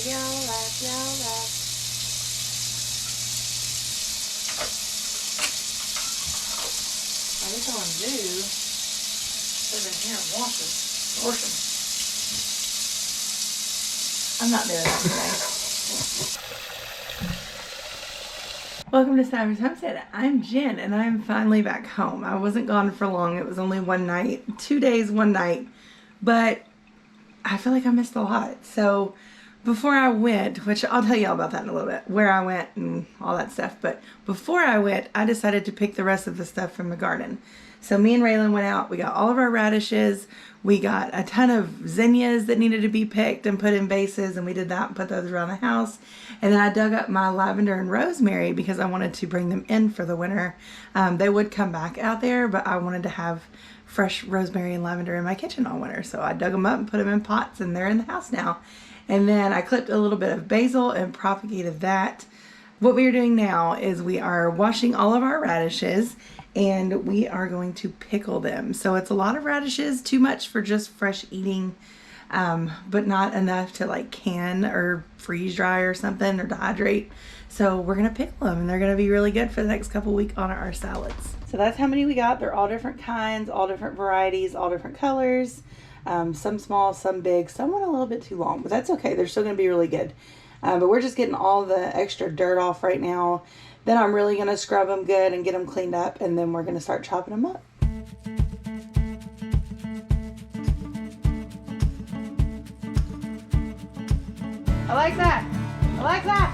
y'all laugh, y'all laugh. All we going to do is sit in here and wash them. I'm not doing that today. Welcome to Stivers Homestead. I'm Jen and I'm finally back home. I wasn't gone for long. It was only one night, 2 days, one night. But I feel like I missed a lot. So before I went, which I'll tell you all about that in a little bit, where I went and all that stuff. But before I went, I decided to pick the rest of the stuff from the garden. So me and Raylan went out. We got all of our radishes. We got a ton of zinnias that needed to be picked and put in vases, and we did that and put those around the house. And then I dug up my lavender and rosemary because I wanted to bring them in for the winter. They would come back out there, but I wanted to have fresh rosemary and lavender in my kitchen all winter. So I dug them up and put them in pots, and they're in the house now. And then I clipped a little bit of basil and propagated that. What we are doing now is we are washing all of our radishes and we are going to pickle them. So it's a lot of radishes, too much for just fresh eating, but not enough to like can or freeze dry or something or dehydrate. So we're gonna pickle them and they're gonna be really good for the next couple weeks on our salads. So that's how many we got. They're all different kinds, all different varieties, all different colors. Some small, some big, some went a little bit too long, but that's okay. They're still gonna be really good. But we're just getting all the extra dirt off right now. Then I'm really gonna scrub them good and get them cleaned up, and then we're gonna start chopping them up. Alexa! Alexa!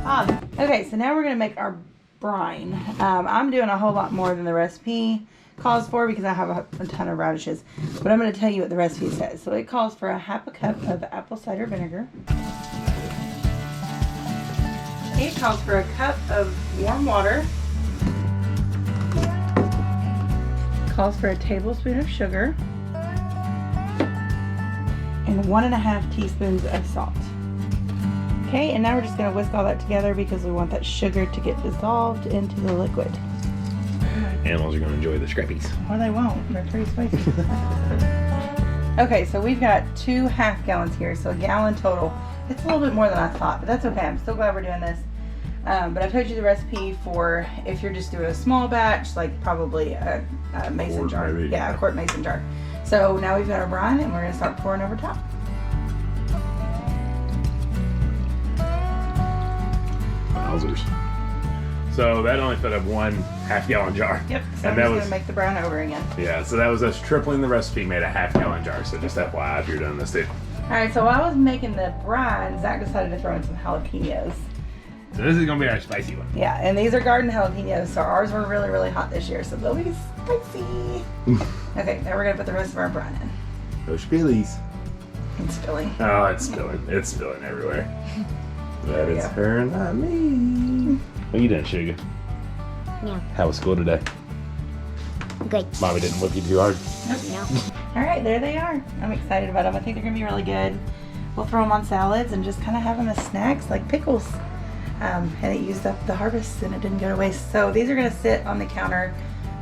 On. Okay, so now we're gonna make our brine. I'm doing a whole lot more than the recipe calls for because I have a ton of radishes. But I'm gonna tell you what the recipe says. So it calls for a half a cup of apple cider vinegar. It calls for a cup of warm water. It calls for a tablespoon of sugar. And 1.5 teaspoons of salt. Okay, and now we're just going to whisk all that together because we want that sugar to get dissolved into the liquid. Animals are going to enjoy the scrappies. Or they won't. They're pretty spicy. Okay, so we've got 2 half gallons here, so a gallon total. It's a little bit more than I thought, but that's okay. I'm still glad we're doing this. But I told you the recipe for if you're just doing a small batch, like probably a mason jar. Maybe. Yeah, a quart mason jar. So now we've got our brine and we're going to start pouring over top. Wowzers. So that only filled up 1 half-gallon jar. Yep, so and I'm just going to make the brine over again. Yeah, so that was us tripling the recipe, made a half-gallon jar. So just FYI if you're doing this too. Alright, so while I was making the brine, Zach decided to throw in some jalapenos. So this is going to be our spicy one. Yeah, and these are garden jalapenos, so ours were really, really hot this year, so they'll be spicy. Okay, now we're going to put the rest of our brine in. No spillies. It's spilling. Oh, it's spilling. It's spilling everywhere. That is her, not me. What you doing, Sugar? Yeah. How was school today? Good. Mommy didn't whip you too hard? No. Alright, there they are. I'm excited about them. I think they're going to be really good. We'll throw them on salads and just kind of have them as snacks like pickles. And it used up the harvest and it didn't go to waste. So these are going to sit on the counter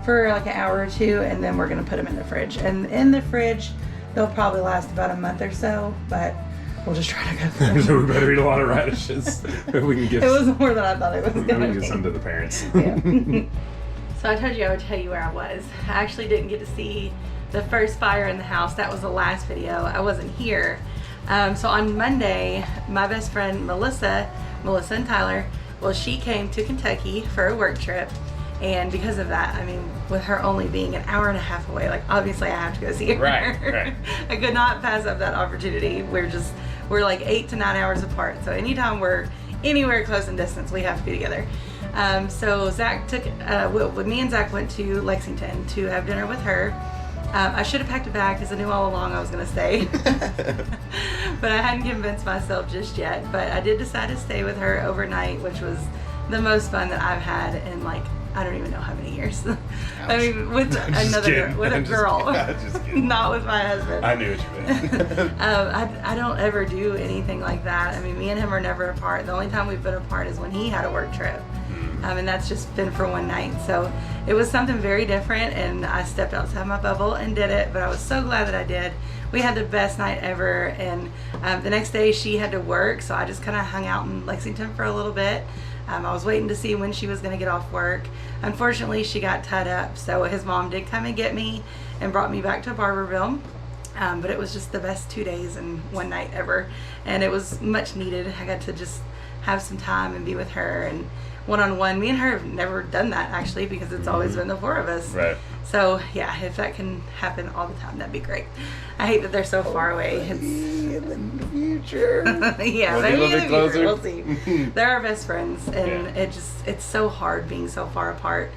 for like an hour or two, and then we're going to put them in the fridge. And in the fridge, they'll probably last about a month or so, but we'll just try to go through them. So we better eat a lot of radishes. We can give it was more than I thought it was going to be. We can give some to the parents. Yeah. So I told you I would tell you where I was. I actually didn't get to see the first fire in the house. That was the last video. I wasn't here. So on Monday, my best friend Melissa and Tyler, well, she came to Kentucky for a work trip, and because of that, I mean, with her only being an hour and a half away, like obviously I have to go see her. Right. I could not pass up that opportunity. We're like 8 to 9 hours apart, so anytime we're anywhere close in distance, we have to be together. So Zach took, me and Zach went to Lexington to have dinner with her. I should have packed a bag because I knew all along I was going to stay. But I hadn't convinced myself just yet. But I did decide to stay with her overnight, which was the most fun that I've had in like, I don't even know how many years. I mean, with a girl, not with my husband. I knew what you meant. I don't ever do anything like that. I mean, me and him are never apart. The only time we've been apart is when he had a work trip. And that's just been for one night. So it was something very different, and I stepped outside my bubble and did it, but I was so glad that I did. we had the best night ever. And the next day she had to work, so I just kind of hung out in Lexington for a little bit. I was waiting to see when she was going to get off work. Unfortunately, she got tied up, so his mom did come and get me and brought me back to Barbourville. But it was just the best 2 days and one night ever, and it was much needed. I got to just have some time and be with her and one-on-one. Me and her have never done that, actually, because it's always been the four of us. Right. So yeah, if that can happen all the time, that'd be great. I hate that they're so far away. It's in the future. yeah, We'll maybe be a in little the bit future. closer. We'll see. They're our best friends, and Yeah. it's so hard being so far apart.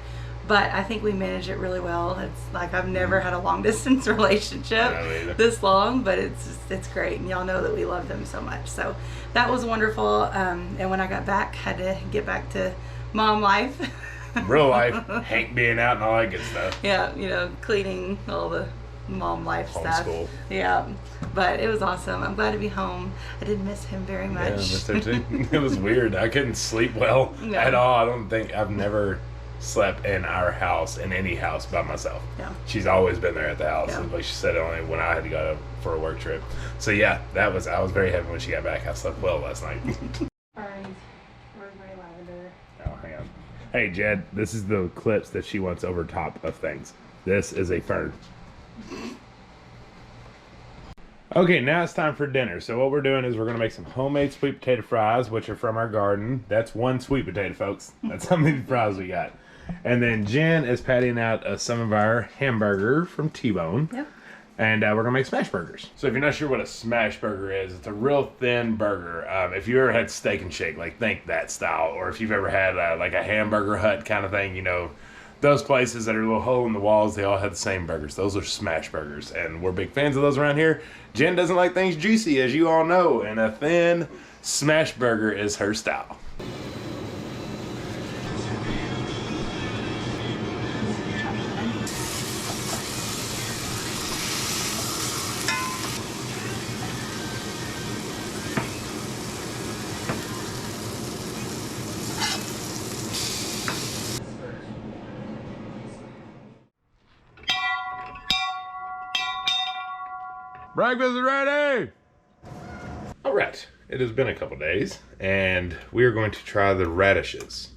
But I think we manage it really well. It's like I've never had a long distance relationship this long, but it's great, and y'all know that we love them so much. So that was wonderful. And when I got back, had to get back to mom life. Real life, Hank being out and all that good stuff. Yeah, you know, cleaning, all the mom life stuff. Homeschool. Yeah, but it was awesome. I'm glad to be home. I did miss him very much. Yeah, I missed her too. It was weird. I couldn't sleep well No. at all. I don't think I've never slept in our house, in any house, by myself. Yeah. She's always been there at the house. Yeah. And like she said, only when I had to go for a work trip. So yeah, I was very happy when she got back. I slept well last night. Alright, rosemary lavender. Oh, hang on. Hey, Jed, this is the clips that she wants over top of things. This is a fern. Okay, now it's time for dinner. So what we're doing is we're going to make some homemade sweet potato fries, which are from our garden. That's one sweet potato, folks. That's how many fries we got. And then Jen is patting out some of our hamburger from T-Bone. Yep. And we're going to make smash burgers. So if you're not sure what a smash burger is, it's a real thin burger. If you ever had Steak and Shake, like think that style. Or if you've ever had like a Hamburger Hut kind of thing, you know, those places that are a little hole in the walls, they all have the same burgers. Those are smash burgers. And we're big fans of those around here. Jen doesn't like things juicy, as you all know. And a thin smash burger is her style. Breakfast is ready! All right, it has been a couple days, and we are going to try the radishes.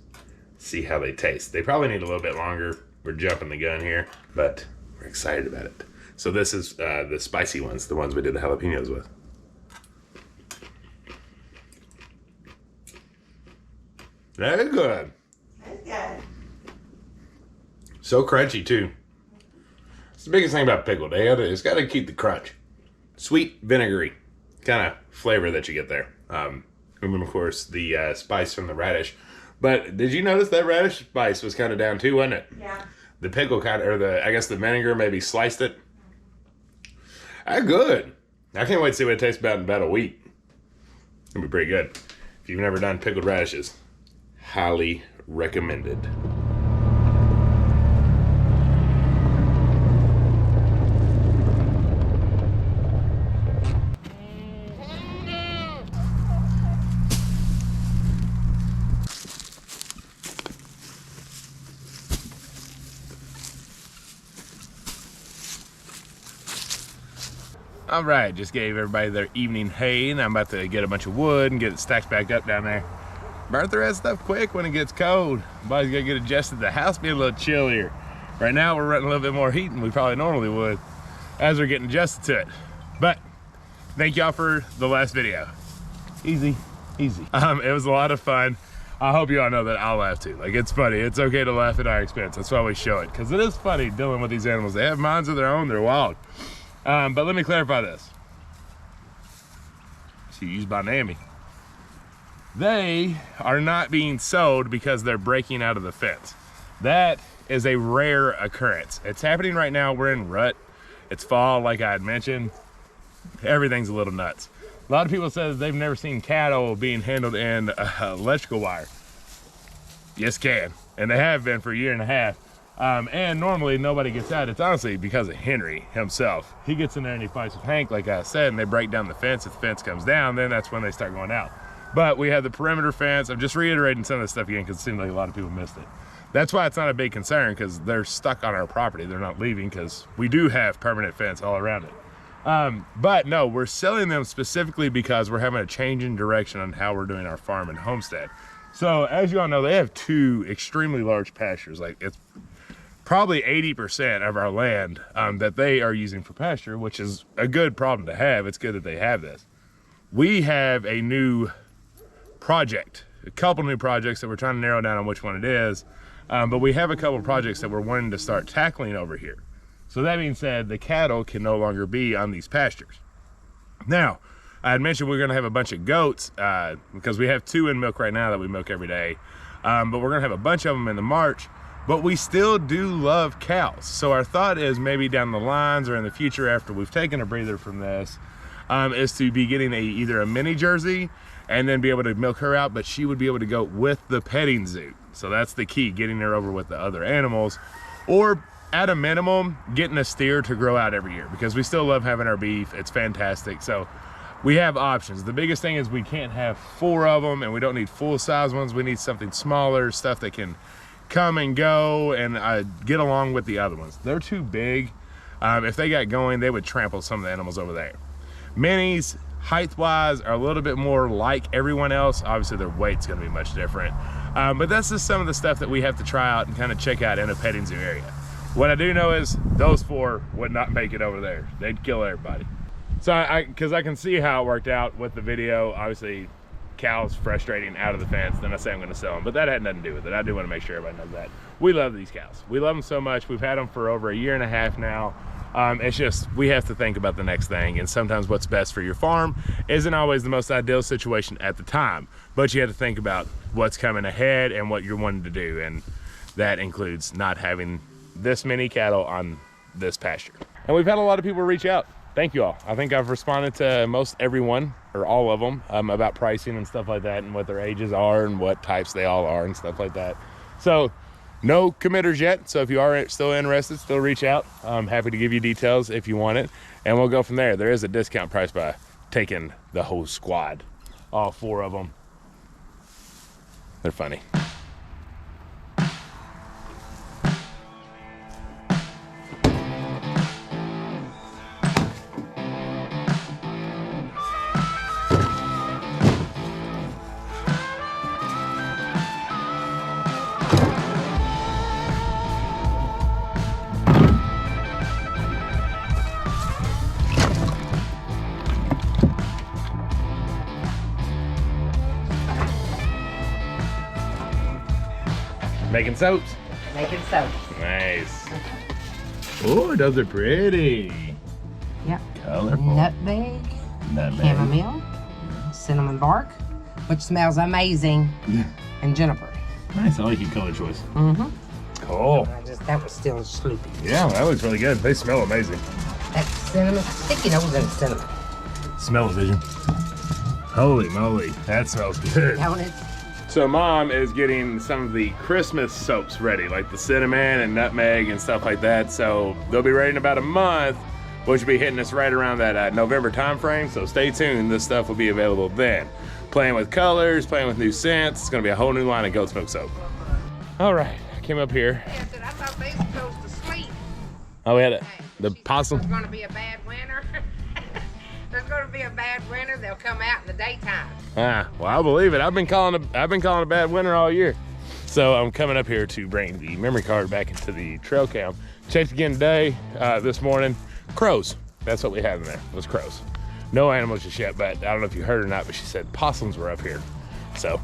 See how they taste. They probably need a little bit longer. We're jumping the gun here, but we're excited about it. So this is the spicy ones, the ones we did the jalapenos with. They're good. That's good. So crunchy, too. It's the biggest thing about pickled. It's got to keep the crunch. Sweet, vinegary kind of flavor that you get there. And then, of course, the spice from the radish. But did you notice that radish spice was kind of down, too, wasn't it? Yeah. The pickle kind of, or I guess the vinegar maybe sliced it. That's good. I can't wait to see what it tastes about in about a week. It'll be pretty good. If you've never done pickled radishes, highly recommended. All right, just gave everybody their evening hay, and I'm about to get a bunch of wood and get it stacked back up down there. Burn through that stuff quick when it gets cold. Everybody's gotta get adjusted. The house being a little chillier. Right now we're running a little bit more heat than we probably normally would as we're getting adjusted to it. But thank y'all for the last video. Easy, easy. It was a lot of fun. I hope you all know that I'll laugh too. Like, it's funny. It's okay to laugh at our expense. That's why we show it, because it is funny dealing with these animals. They have minds of their own. They're wild. But let me clarify this. She used by Nami. They are not being sold because they're breaking out of the fence. That is a rare occurrence. It's happening right now. We're in rut. It's fall, like I had mentioned. Everything's a little nuts. A lot of people say that they've never seen cattle being handled in electrical wire. Yes, can. And they have been for a year and a half. And normally nobody gets out. It's honestly because of Henry himself. He gets in there and he fights with Hank, like I said, and they break down the fence. If the fence comes down, then that's when they start going out. But we have the perimeter fence. I'm just reiterating some of this stuff again because it seems like a lot of people missed it. That's why it's not a big concern, because they're stuck on our property. They're not leaving because we do have permanent fence all around it. But no, we're selling them specifically because we're having a change in direction on how we're doing our farm and homestead. So as you all know, they have 2 extremely large pastures. Like it's probably 80% of our land that they are using for pasture, which is a good problem to have. It's good that they have this. We have a new project, a couple new projects that we're trying to narrow down on which one it is. But we have a couple projects that we're wanting to start tackling over here. So that being said, the cattle can no longer be on these pastures. Now, I had mentioned we're gonna have a bunch of goats because we have 2 in milk right now that we milk every day. But we're gonna have a bunch of them in the March, but we still do love cows. So our thought is maybe down the lines or in the future after we've taken a breather from this, is to be getting either a mini Jersey and then be able to milk her out, but she would be able to go with the petting zoo. So that's the key, getting her over with the other animals, or at a minimum, getting a steer to grow out every year because we still love having our beef. It's fantastic. So we have options. The biggest thing is we can't have 4 of them and we don't need full size ones. We need something smaller, stuff that can come and go and get along with the other ones. They're too big. If they got going, they would trample some of the animals over there. Minis, height-wise, are a little bit more like everyone else. Obviously, their weight's gonna be much different. But that's just some of the stuff that we have to try out and kind of check out in a petting zoo area. What I do know is those 4 would not make it over there. They'd kill everybody. So because I can see how it worked out with the video. Obviously, cows frustrating out of the fence, then I say I'm gonna sell them, but that had nothing to do with it. I do wanna make sure everybody knows that. We love these cows. We love them so much. We've had them for over 1.5 years now. It's just, we have to think about the next thing, and sometimes what's best for your farm isn't always the most ideal situation at the time, but you have to think about what's coming ahead and what you're wanting to do, and that includes not having this many cattle on this pasture. And we've had a lot of people reach out. Thank you all. I think I've responded to most everyone, or all of them, about pricing and stuff like that, and what their ages are and what types they all are and stuff like that. So no committers yet, so if you are still interested, still reach out. I'm happy to give you details if you want it, and we'll go from there. There is a discount price by taking the whole squad, all 4 of them. They're funny. Making soaps. Making soap. Nice. Oh, those are pretty. Yep. Colorful. Nutmeg, chamomile, cinnamon bark, which smells amazing, and juniper. Nice. I like your color choice. Mm-hmm. Cool. That was still sloopy. Yeah, that looks really good. They smell amazing. That cinnamon, sticky nose and cinnamon. Smell-o-vision. Holy moly, that smells good. Don't it? So Mom is getting some of the Christmas soaps ready, like the cinnamon and nutmeg and stuff like that. So they'll be ready in about a month, which will be hitting us right around that November time frame. So stay tuned, this stuff will be available then. Playing with colors, playing with new scents. It's gonna be a whole new line of goat smoke soap. All right, I came up here. I said, I thought they were supposed to sleep. Oh, we had the possum. There's gonna be a bad winter. There's gonna be a bad winter. They'll come out in the daytime. Ah, well, I believe it. I've been calling a bad winter all year. So I'm coming up here to bring the memory card back into the trail cam. Checked again today, this morning. Crows. That's what we had in there, was crows. No animals just yet, but I don't know if you heard or not, but she said possums were up here. So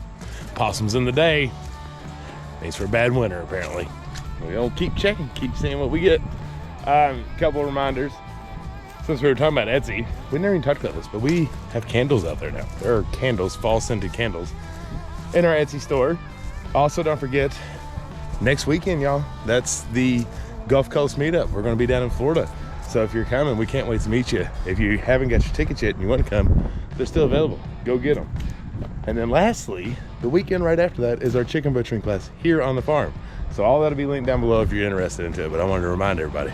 possums in the day means for a bad winter, apparently. We'll keep checking, keep seeing what we get. Couple reminders. Since we were talking about Etsy, we never even talked about this, but we have candles out there now. There are candles, fall scented candles in our Etsy store. Also, don't forget, next weekend, y'all, that's the Gulf Coast meetup. We're gonna be down in Florida. So if you're coming, we can't wait to meet you. If you haven't got your tickets yet and you want to come, they're still available. Go get them. And then lastly, the weekend right after that is our chicken butchering class here on the farm. So all that'll be linked down below if you're interested into it, but I wanted to remind everybody.